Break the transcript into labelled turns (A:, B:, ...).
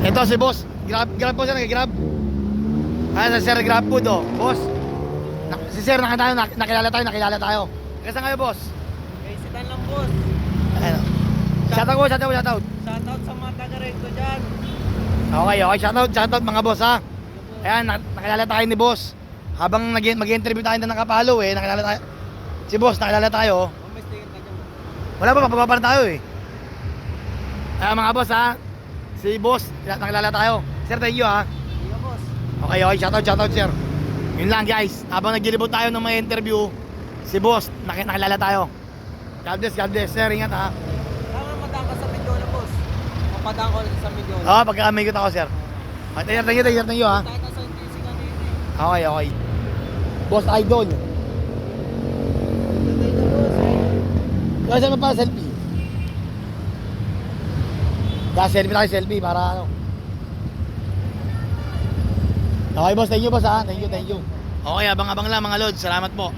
A: Ito si boss. Grab po sir, grab. Si sir, grab po do. Boss. Si sir, nakilala tayo. Kasi ngayon, boss.
B: Okay, sitan lang, boss.
A: Ayan. Shoutout.
B: Shoutout sa mga taga-recto dyan.
A: Okay. Shoutout mga boss ha. Ayan, nakilala tayo ni boss. Habang mag-interview tayo ng Kapalo nakilala tayo. Si boss, nakilala tayo.
B: May sticker ka dyan.
A: Wala pa, papapa na tayo Ayan mga boss ha. Si boss, nakilala tayo. Sir, thank you ha.
B: Iya, boss.
A: Okay, shoutout sir. Yun lang guys, habang nagilibot tayo ng mga interview, si boss, nakilala tayo. God bless sir, ingat ha.
B: Tama madaan ka sa Mindoro, boss. Mapadaan ko sa Mindoro.
A: Oo, pagka-amigos ako sir. Okay, thank you ha.
B: Tayo ka sa NTC kanina.
A: Okay. Boss Idol. Kasi mo pa selfie. Selfie para ano. Okay boss, thank you boss ha. Thank you. Okay, abang-abang lang mga lods. Salamat po.